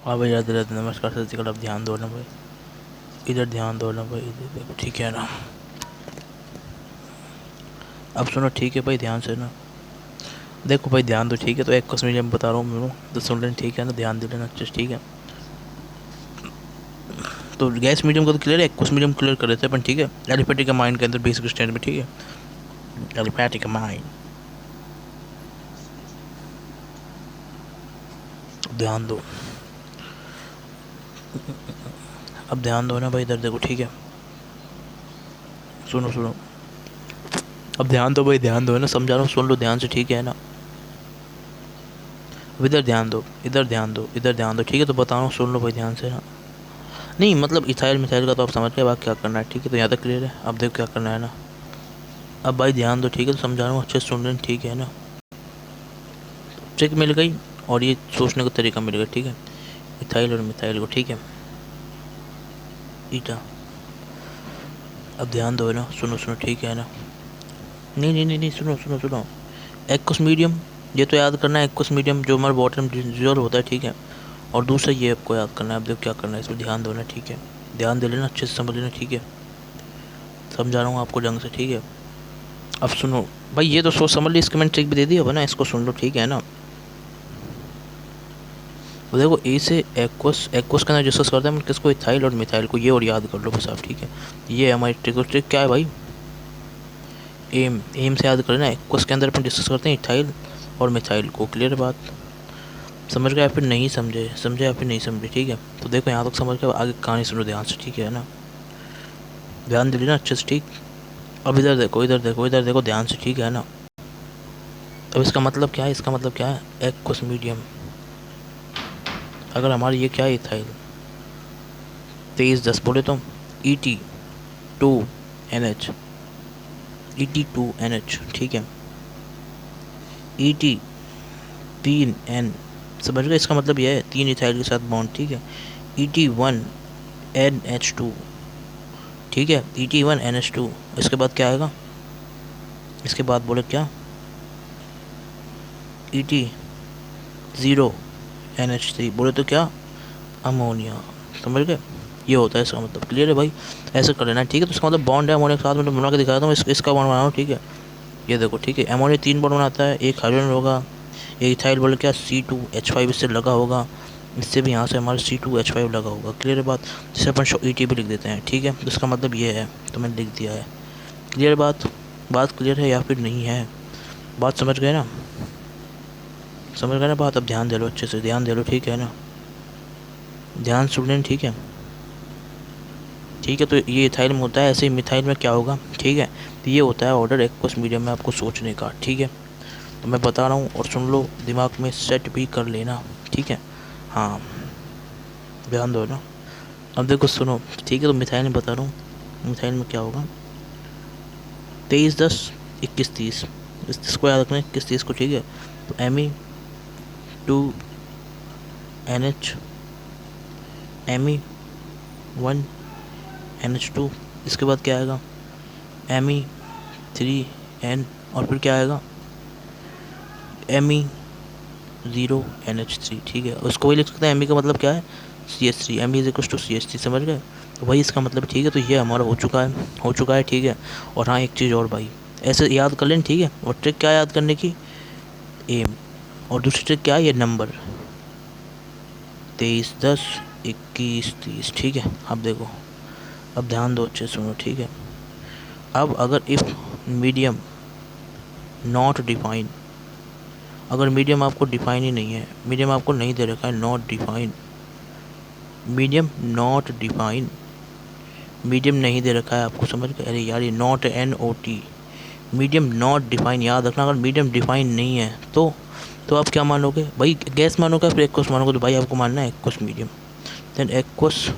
हाँ भाई, राधे राधे, नमस्कार सत श्री अकाल। अब ध्यान दो ना भाई, इधर ध्यान दो ना भाई, इधर देखो, ठीक है ना। अब सुनो, ठीक है भाई, ध्यान से ना देखो भाई, ध्यान दो, ठीक है। तो एक क्वेश्चन मीडियम बता रहा हूँ मैं, तो सुन लेना, ठीक है ना, ध्यान दे लेना अच्छे से, ठीक है। तो गैस मीडियम का तो क्लियर है, एक क्वेश्चन मीडियम क्लियर कर रहे थे अपन, ठीक है। एलिफेटिक माइंड के अंदर बेसिक स्टैंड में, ठीक है। एलिफेटिक माइंड, ध्यान दो। अब ध्यान दो ना भाई, इधर देखो, ठीक है। सुनो सुनो, अब ध्यान दो भाई, ध्यान दो ना, समझा रहा हूँ, सुन लो ध्यान से, ठीक है ना। अब इधर ध्यान दो, इधर ध्यान दो, इधर ध्यान दो, ठीक है। तो बता रहा हूँ, सुन लो भाई ध्यान से ना। नहीं मतलब इथाइल मिथाइल का तो आप समझ गए, बात क्या करना है, ठीक है। तो यहाँ तक क्लियर है। अब देखो क्या करना है ना। अब भाई ध्यान दो, ठीक है। तो समझा रहा हूँ, अच्छे से सुन लें, ठीक है ना। ट्रिक मिल गई और ये सोचने का तरीका मिल गया, ठीक है। इथाइल और मिथाइल को, ठीक है, ईटा। अब ध्यान दो ना, सुनो सुनो, ठीक है ना। नहीं नहीं नहीं नहीं, सुनो सुनो सुनो। एक्वस मीडियम, ये तो याद करना है, एक्वस मीडियम जो हमारा वाटर में डिजोल्व होता है, ठीक है। और दूसरा ये आपको याद करना है। अब देखो क्या करना है, इसमें ध्यान दो ना, ठीक है। ध्यान दे लेना, अच्छे से समझ लेना, ठीक है। समझा रहा हूँ आपको ढंग से, ठीक है। अब सुनो भाई, ये तो सोच समझ ली, इसके मैंने ट्रिक भी दे दी होगा ना, इसको सुन लो, ठीक है ना। तो देखो, ए से एक्वस, एक्वस का ना डिस्कस करते हैं हम किसको, इथाइल और मिथाइल को, ये और याद कर लो बस आप, ठीक है। ये हमारी ट्रिक, ट्रिक क्या है भाई, एम, एम से याद करें ना। एक्वस के अंदर अपन डिस्कस करते हैं इथाइल और मिथाइल को, क्लियर बात। समझ गए या फिर नहीं समझे, समझे या फिर नहीं समझे, ठीक है। तो देखो यहाँ तक समझ के आगे कहानी सुनो ध्यान से, ठीक है ना। ध्यान दे लेना अच्छे से, ठीक। अब इधर देखो, इधर देखो, इधर देखो ध्यान से, ठीक है ना। अब इसका मतलब क्या है, इसका मतलब क्या है, एक्वस मीडियम। अगर हमारी ये क्या है, इथाइल, 2310 बोले तो ET2NH, ET2NH, ठीक है। ET3N, समझ गए, इसका मतलब यह है 3 इथाइल के साथ बॉन्ड, ठीक है। ET1NH2, ठीक है। ET1NH2, इसके बाद क्या आएगा, इसके बाद बोले क्या, ET0NH3, बोले तो क्या, अमोनिया। समझ गए, ये होता है इसका मतलब, क्लियर है भाई। ऐसे कर लेना, ठीक है। तो इसका मतलब बॉन्ड है अमोनिया के साथ में, बना के दिखाता हूँ, इसका बॉन्ड बना रहा हूँ, ठीक है। ये देखो, ठीक है, अमोनिया 3 बॉन्ड बनाता है, एक हाइड्रोजन होगा, एक इथाइल बोले क्या, C2H5 इससे लगा होगा, इससे भी यहाँ से हमारे C2H5 लगा होगा, क्लियर है बात। जिसे अपन ET भी लिख देते हैं, ठीक है। तो इसका मतलब ये है, तो मैंने लिख दिया है, क्लियर बात। बात क्लियर है या फिर नहीं है, बात समझ गए ना, समझ गए ना बात। अब ध्यान दे लो, अच्छे से ध्यान दे लो, ठीक है ना। ध्यान सुन लेना, ठीक है, ठीक है। तो ये इथाइल में होता है, ऐसे ही मिथाइल में क्या होगा, ठीक है। तो ये होता है ऑर्डर एक्वस मीडियम में आपको सोचने का, ठीक है। तो मैं बता रहा हूँ और सुन लो, दिमाग में सेट भी कर लेना, ठीक है। हाँ, ध्यान दो ना। अब देखो सुनो, ठीक है। तो मिथाइल में बता रहा हूँ, मिथाइल में क्या होगा, 2310 2130, इसको याद रखना, 2130 को, ठीक है। तो Me2NH, Me1NH2, इसके बाद क्या आएगा, Me3N, और फिर क्या आएगा, Me0NH3, ठीक है। उसको वही लिख सकते हैं, Me का मतलब क्या है, CH3, Me=CH3, समझ गए। तो वही इसका मतलब, ठीक है। तो ये हमारा हो चुका है, हो चुका है, ठीक है। और हाँ, एक चीज़ और भाई, ऐसे याद कर लें, ठीक है। और ट्रिक क्या याद करने की, एम। और दूसरी ट्रिक क्या है, ये नंबर 2310 2130, ठीक है। अब देखो, अब ध्यान दो, अच्छे सुनो, ठीक है। अब अगर इफ़ मीडियम नॉट डिफाइन, अगर मीडियम आपको डिफाइन ही नहीं है, मीडियम आपको नहीं दे रखा है, not define, medium not define, medium नहीं दे रखा है आपको, समझ गए। अरे यार, ये not NOT, medium not define, याद रखना। अगर मीडियम डिफाइन नहीं है तो आप क्या मानोगे भाई, गैस मानोगे फिर एक्वस मानोगे, तो भाई आपको मानना है aqueous medium. Then aqueous,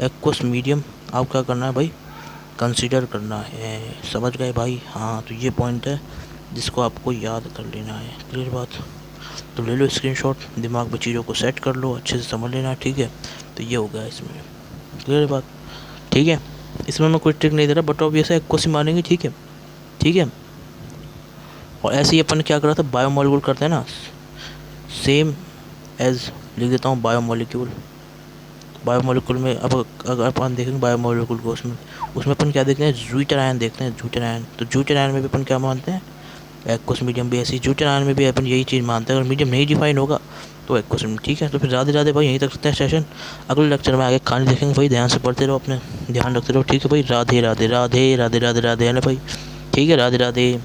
aqueous medium आप क्या करना है भाई, कंसीडर करना है, समझ गए भाई। हाँ, तो ये पॉइंट है जिसको आपको याद कर लेना है, क्लियर बात। तो ले लो स्क्रीनशॉट, दिमाग में चीज़ों को सेट कर लो, अच्छे से समझ लेना, ठीक है। तो ये हो गया इसमें, क्लियर बात, ठीक है। इसमें मैं कोई ट्रिक नहीं दे रहा, बट ऑब्वियस है एक्वस ही मानेंगे, ठीक है, ठीक है। और ऐसे ही अपन क्या कर रहा था, बायोमोलिक्यूल करते हैं ना, सेम एज लिख देता हूँ बायोमोलिक्यूल। बायोमोलिक्यूल में अब अगर अपन देखेंगे बायोमोलिक्यूल को, उसमें उसमें अपन क्या देखते हैं, ज्यूटर आयन देखते हैं, ज्यूटर आयन। तो ज्यूटर आयन में भी अपन क्या मानते हैं, एक्वस मीडियम भी ऐसी, ज्यूटर आयन में भी अपन यही चीज़ मानते हैं। अगर मीडियम नहीं डिफाइन होगा तो एक्वस मीडियम, ठीक है। तो फिर ज़्यादा ज़्यादा भाई यहीं तक रखते हैं सेशन। अगले लेक्चर में आगे कहानी देखेंगे भाई, ध्यान से पढ़ते रहो, अपने ध्यान रखते रहो, ठीक है भाई। राधे राधे राधे राधे राधे राधे है ना भाई, ठीक है, राधे राधे।